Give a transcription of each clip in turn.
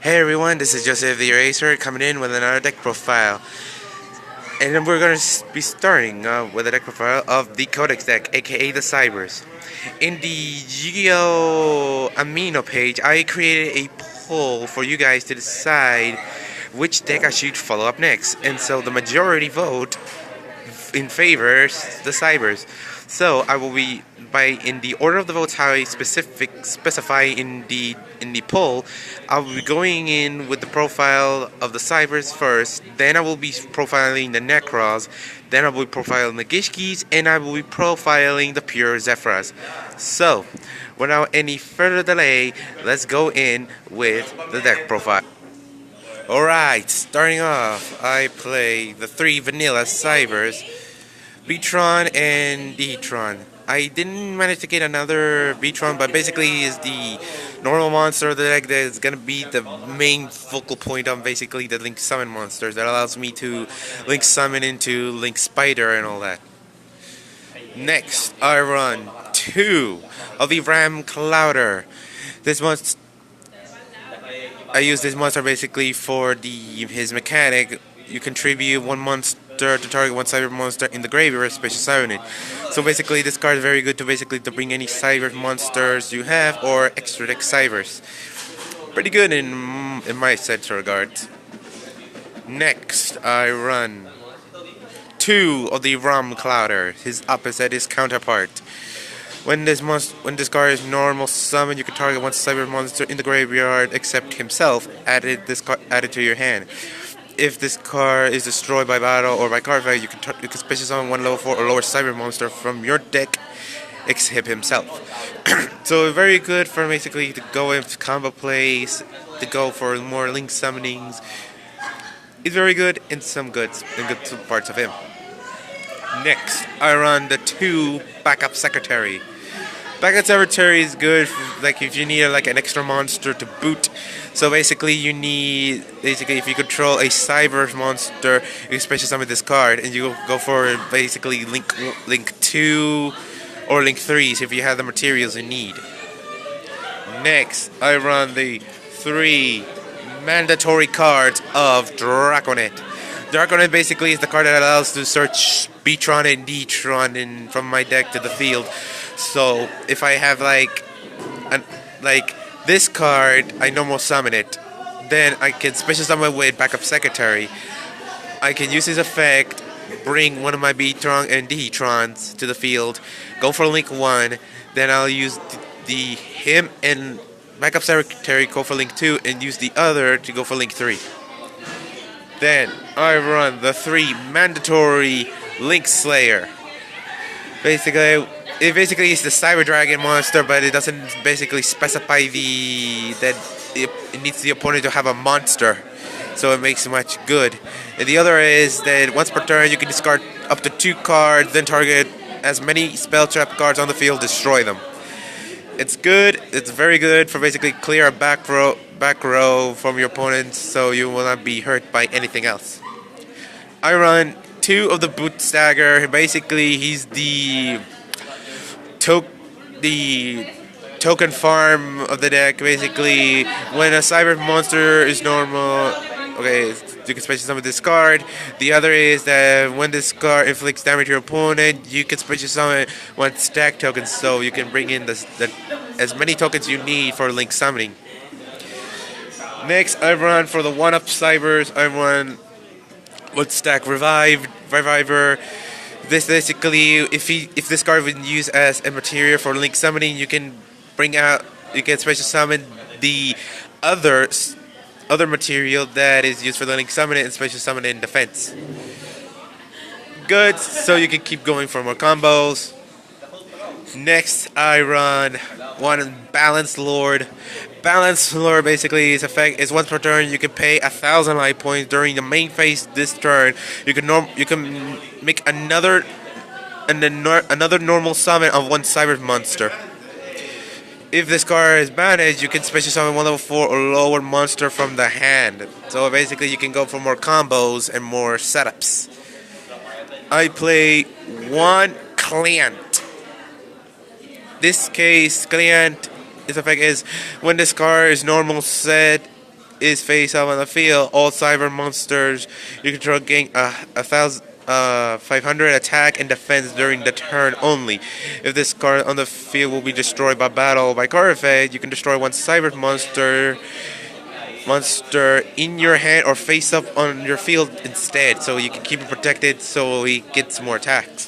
Hey everyone, this is Joseph the Eraser coming in with another deck profile. And then we're going to be starting with a deck profile of the Codex deck, aka the Cyberse. In the Yu-Gi-Oh! Amino page, I created a poll for you guys to decide which deck I should follow up next. And so the majority vote in favors the Cyberse. So I will be by in the order of the votes how I specify in the poll. I will be going in with the profile of the Cyberse first. Then I will be profiling the Necros. Then I will be profiling the Gishkis, and I will be profiling the pure Zephyras. So, without any further delay, let's go in with the deck profile. Alright, starting off, I play the three vanilla Cybers, Bt.1 and D-Tron. I didn't manage to get another Bt.1, but basically is the normal monster of the deck that is going to be the main focal point on basically the Link Summon monsters that allows me to Link Summon into Link Spider and all that. Next, I run two of the Ram Clouder. This monster I use this monster basically for his mechanic. You contribute one monster to target one cyber monster in the graveyard, special summon it. So basically, this card is very good to bring any cyber monsters you have or extra deck cybers. Pretty good in my set regards. Next, I run two of the Ram Clouder. His opposite is counterpart. When this card is normal summon, you can target one cyber monster in the graveyard except himself. Added to your hand. If this card is destroyed by battle or by card effect, you can special summon one level 4 or lower cyber monster from your deck, except himself. So very good for basically to go into combo plays, to go for more link summonings. It's very good in good parts of him. Next, I run the two backup secretary. Backup secretary is good for, like if you need like an extra monster to boot. So basically if you control a cyber monster, you special summon this card and you go for basically link 2 or link 3 if you have the materials you need. Next, I run the 3 mandatory cards of Draconet. Draconet basically is the card that allows to search B-Tron and D-Tron from my deck to the field. So if I have like this card, I normal summon it. Then I can special summon with backup secretary. I can use his effect, bring one of my B-Tron and D-Trons to the field, go for link 1. Then I'll use him and backup secretary go for link 2 and use the other to go for link 3. Then I run the 3 mandatory Link Slayer. It basically is the Cyber Dragon monster, but it doesn't basically specify that it needs the opponent to have a monster, so it makes much good. And the other is that once per turn you can discard up to 2 cards, then target as many spell trap cards on the field, destroy them. It's good. It's very good for basically clear a back row from your opponent, so you will not be hurt by anything else. I run 2 of the Boot Stagger. Basically, he's the token farm of the deck. Basically, when a cyber monster is normal, okay, you can special summon this card. The other is that when this card inflicts damage to your opponent, you can special summon 1 stack token, so you can bring in as many tokens you need for link summoning. Next, I run for the 1-up cybers. I run 1 stack Reviver. This basically, if this card was used as a material for link summoning, you can special summon the other material that is used for the link summon and special summon in defense. Good, so you can keep going for more combos. Next, I run 1 Balanced Lord. Balanced Lord basically is once per turn you can pay 1,000 life points during the main phase this turn. You can make another normal summon of 1 cyber monster. If this card is banished, you can special summon 1 level 4 or lower monster from the hand. So basically you can go for more combos and more setups. I play 1 Client. This case, Client, its effect is when this card is normal set, is face up on the field, all cyber monsters you control gain 500 attack and defense during the turn only. If this card on the field will be destroyed by battle by card effect, you can destroy one cyber monster in your hand or face up on your field instead, so you can keep it protected so he gets more attacks.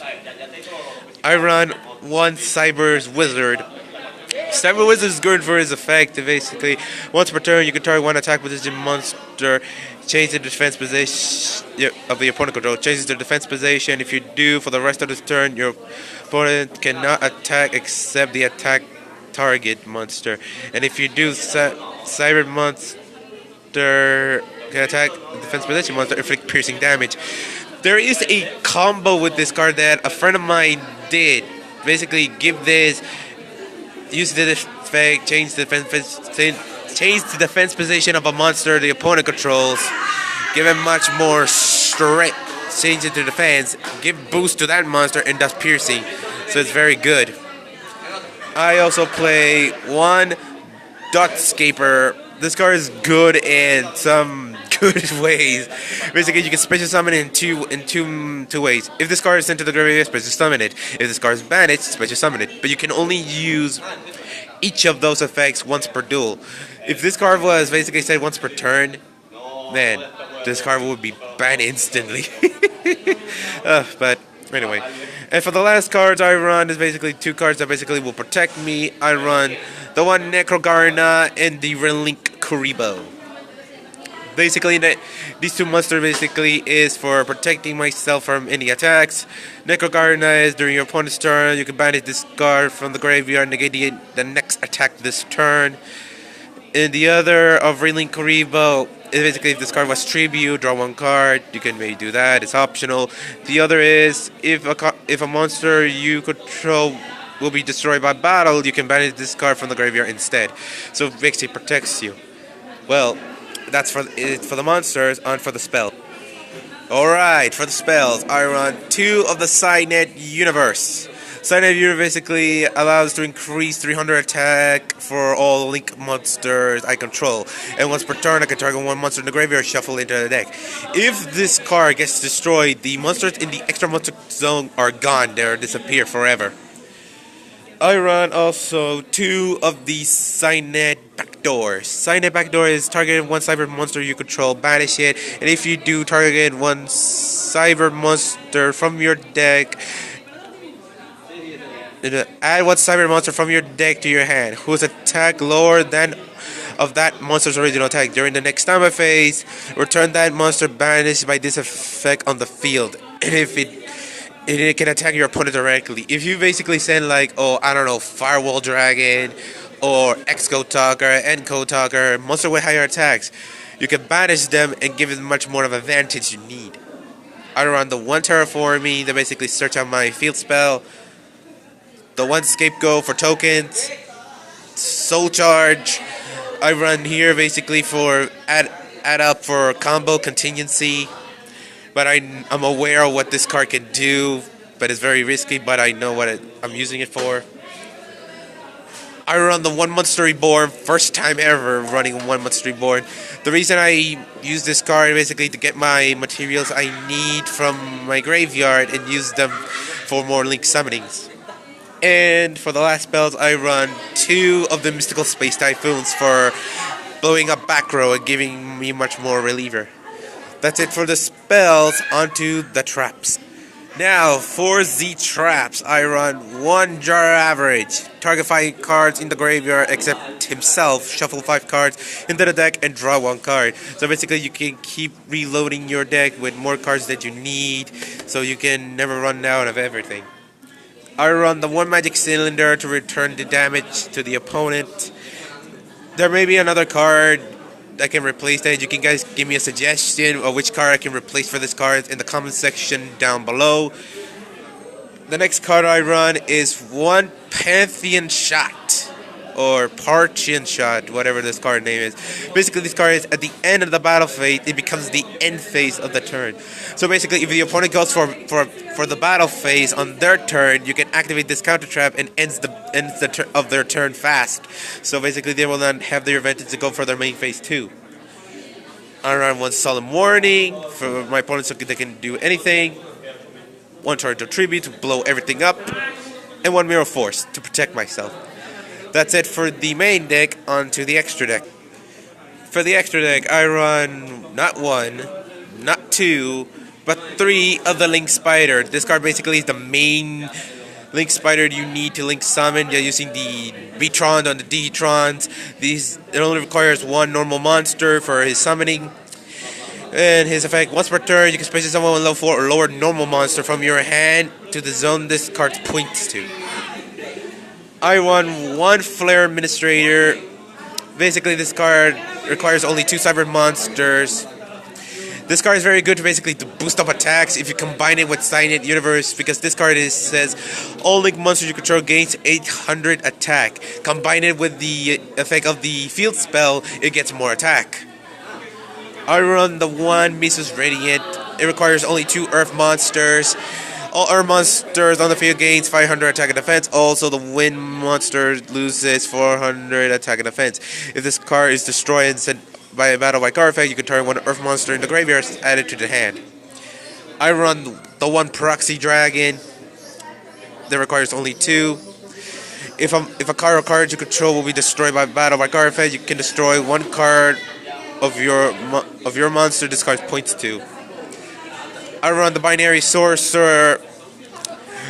I run one Cyberse Wizard. Cyber Wizard is good for his effect. Basically, once per turn, you can target one attack position monster, change the defense position of the opponent control. Changes the defense position. If you do, for the rest of this turn, your opponent cannot attack except the attack target monster. And if you do, Cyber monster can attack the defense position monster, inflict piercing damage. There is a combo with this card that a friend of mine did. Basically, give this. Use the effect, change the defense position of a monster the opponent controls, give him much more strength, change it to defense, give boost to that monster, and does piercing. So it's very good. I also play one Dotscaper. This card is good in some good ways. Basically, you can special summon it in two ways. If this card is sent to the graveyard, special summon it. If this card is banished, special summon it. But you can only use each of those effects once per duel. If this card was basically said once per turn, man, this card would be banned instantly. But anyway, and for the last cards I run is basically two cards that basically will protect me. I run the one Necrogarna and the Relink Kuribo. Basically, these two monsters basically is for protecting myself from any attacks. Necrogarna is during your opponent's turn, you can banish this card from the graveyard and negate the next attack this turn. And the other of Relink Kuribo is basically if this card was tribute, draw one card, you can maybe do that, it's optional. The other is if a monster you control will be destroyed by battle, you can banish this card from the graveyard instead. So it basically protects you. Well, that's for the monsters and for the spell. Alright, for the spells, I run two of the Cynet Universe. Cynet Universe basically allows to increase 300 attack for all Link monsters I control. And once per turn, I can target one monster in the graveyard, shuffle into the deck. If this card gets destroyed, the monsters in the extra monster zone are gone. They disappear forever. I run also two of the Cynet Backdoors. Cynet Backdoor is target one cyber monster you control, banish it, and if you do, target one cyber monster from your deck. Add one cyber monster from your deck to your hand, whose attack lower than of that monster's original attack. During the next combat phase, return that monster banished by this effect on the field. And if it can attack your opponent directly. If you basically send like, oh, I don't know, Firewall Dragon or X-Code Talker, N-Code Talker, monster with higher attacks, you can banish them and give it much more of advantage you need. I run the one Terraforming that basically search out my field spell, the one Scapegoat for tokens, Soul Charge. I run here basically for add up for combo contingency. But I'm aware of what this card can do, but it's very risky, but I know what I'm using it for. I run the one Monster Reborn, first time ever running one Monster Reborn. The reason I use this card basically to get my materials I need from my graveyard and use them for more Link summonings. And for the last spells, I run two of the Mystical Space Typhoons for blowing up back row and giving me much more reliever. That's it for the spells, onto the traps. Now, for the traps, I run one Jar Average. Target 5 cards in the graveyard except himself, shuffle 5 cards into the deck, and draw 1 card. So basically, you can keep reloading your deck with more cards that you need, so you can never run out of everything. I run the one Magic Cylinder to return the damage to the opponent. There may be another card I can replace that. You can guys give me a suggestion of which card I can replace for this card in the comment section down below. The next card I run is one Pantheon Shot or Parthian Shot, whatever this card name is. Basically, this card is at the end of the battle phase. It becomes the end phase of the turn. So basically, if the opponent goes for the battle phase on their turn, you can activate this counter trap and ends of their turn fast. So basically, they will not have their advantage to go for their main phase too. I run one solemn warning for my opponents so they can do anything. One torrential tribute to blow everything up. And one mirror force to protect myself. That's it for the main deck. On to the extra deck. For the extra deck, I run not one, not two, but three of the Link Spider. This card basically is the main Link Spider you need to Link summon. You're using the B-Tron on the D-Trons. It only requires one normal monster for his summoning. And his effect, once per turn, you can special summon one level 4 or lower normal monster from your hand to the zone this card points to. I run one Flare Administrator. Basically, this card requires only 2 Cyber monsters. This card is very good to boost up attacks if you combine it with Silent Universe, because this card says all Link monsters you control gains 800 attack. Combine it with the effect of the field spell, it gets more attack. I run the one Mises Radiant. It requires only 2 Earth monsters. All Earth monsters on the field gains 500 attack and defense. Also, the Wind monster loses 400 attack and defense. If this card is destroyed and sent by a battle by card effect, you can turn one Earth monster in the graveyard and add it to the hand. I run the one Proxy Dragon. That requires only 2. If a card or cards you control will be destroyed by battle by card effect, you can destroy one card of your monster this card points to. I run the Binary Sorcerer.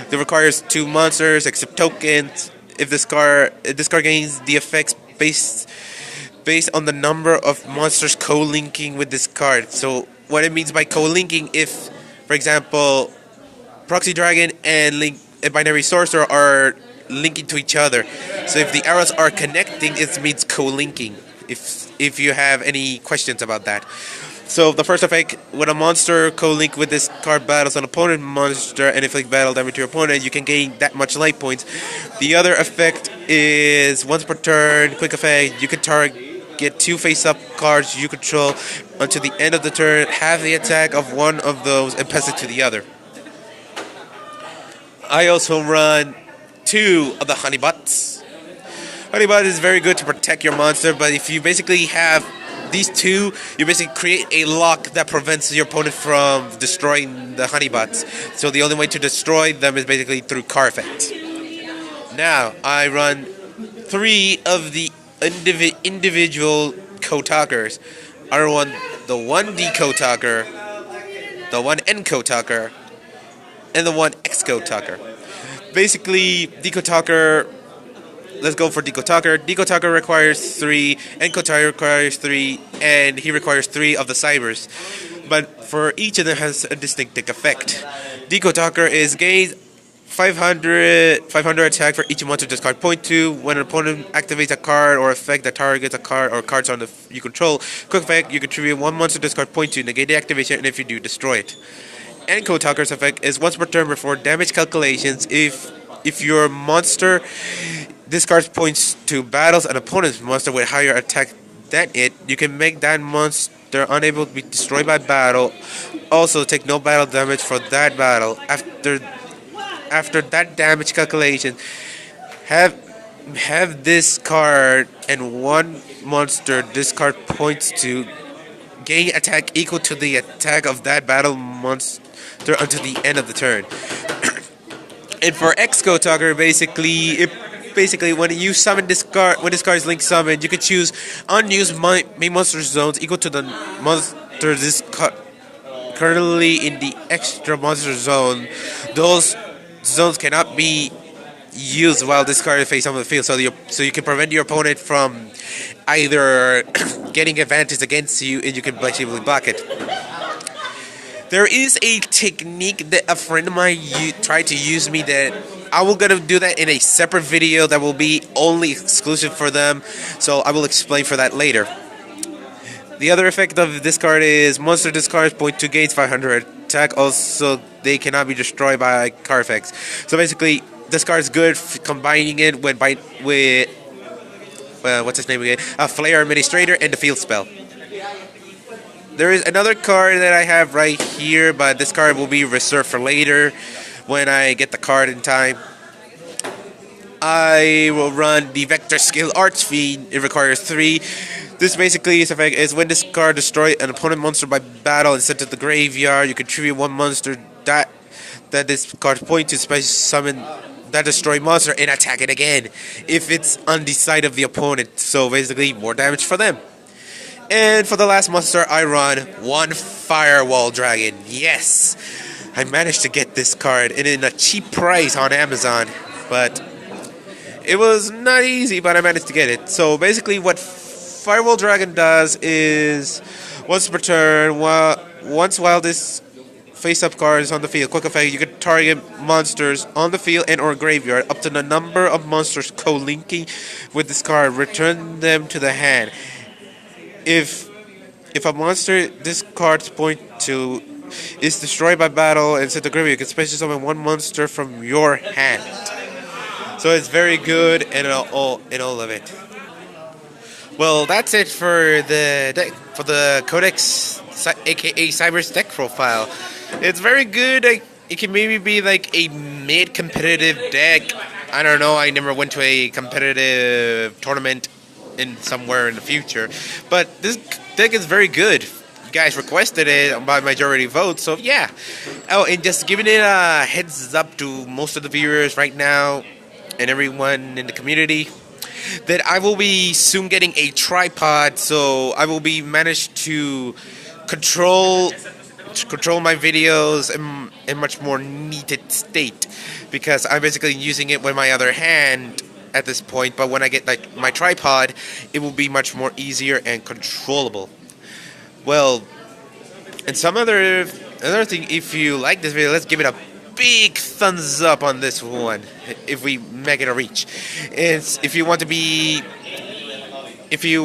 That requires 2 monsters except tokens. If this card gains the effects based on the number of monsters co-linking with this card. So what it means by co-linking, if, for example, Proxy Dragon and Binary Sorcerer are linking to each other. So if the arrows are connecting, it means co-linking. If you have any questions about that. So the first effect, when a monster co-link with this card battles an opponent monster and inflict battle damage to your opponent, you can gain that much life points. The other effect is once per turn, quick effect, you can target 2 face-up cards you control until the end of the turn, have the attack of one of those and pass it to the other. I also run 2 of the Honeybots. Honeybot is very good to protect your monster, but if you basically have these 2, you basically create a lock that prevents your opponent from destroying the Honeybots. So the only way to destroy them is basically through card effect. Now, I run 3 of the individual Kotakers. I run the 1D Kotaker, the 1N Kotaker, and the 1X Kotaker. Basically, Kotaker. Let's go for Kotaker. Kotaker requires 3, and Kotaker requires 3, and he requires 3 of the Cyberse. But for each of them has a distinctive effect. Kotaker is gains 500 attack for each monster this card point to. When an opponent activates a card or effect that targets a card or cards on you control, quick effect, you contribute 1 monster this card point to, negate the activation, and if you do, destroy it. And Kotaker's effect is once per turn before damage calculations. If your monster discards points to battles an opponent's monster with higher attack than it, you can make that monster unable to be destroyed by battle. Also, take no battle damage for that battle. After that damage calculation, have this card and 1 monster this card points to gain attack equal to the attack of that battle monster until the end of the turn. And for X-Kotaker, basically when you summon this card, when this card is link summoned, you can choose unused main monster zones equal to the monster this currently in the extra monster zone. Those zones cannot be used while this card is face on the field, so you can prevent your opponent from either getting advantage against you, and you can basically block it. There is a technique that a friend of mine tried to use me that I will gonna do that in a separate video that will be only exclusive for them, so I will explain for that later. The other effect of this card is monster discards point 2 gains 500 attack. Also, they cannot be destroyed by card effects. So basically, this card is good combining it with what's his name again? A Flare Administrator and the Field Spell. There is another card that I have right here, but this card will be reserved for later when I get the card in time. I will run the Vector Skill Archfiend. It requires 3. This basically is when this card destroys an opponent monster by battle and sent to the graveyard. You contribute one monster that this card point to special summon that destroy monster and attack it again if it's on the side of the opponent. So basically, more damage for them. And for the last monster, I run one Firewall Dragon. Yes, I managed to get this card and in a cheap price on Amazon, but it was not easy, but I managed to get it. So basically, what Firewall Dragon does is once per turn, while this face-up card is on the field, quick effect, you can target monsters on the field and or graveyard up to the number of monsters co-linking with this card. Return them to the hand. If a monster this card's point to is destroyed by battle and sent to graveyard, you can special summon one monster from your hand. So it's very good and all of it. Well, that's it for the Codex, aka Cyberse deck profile. It's very good. It can maybe be like a mid-competitive deck. I don't know. I never went to a competitive tournament in somewhere in the future, but this deck is very good. You guys requested it by majority vote, so yeah. Oh, and just giving it a heads up to most of the viewers right now and everyone in the community that I will be soon getting a tripod, so I will be managed to control my videos in much more neated state, because I'm basically using it with my other hand at this point, but when I get like my tripod, it will be much more easier and controllable. Well, and some another thing, if you like this video, let's give it a big thumbs up on this one if we make it a reach. If you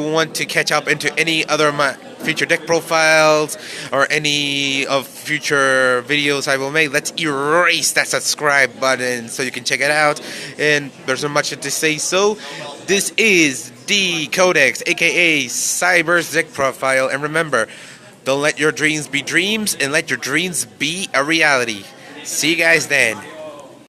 want to catch up into any other future deck profiles or any of future videos I will make, let's erase that subscribe button so you can check it out. And there's not much to say, so this is the Codex, aka Cyberse deck profile, and remember, don't let your dreams be dreams and let your dreams be a reality. See you guys then.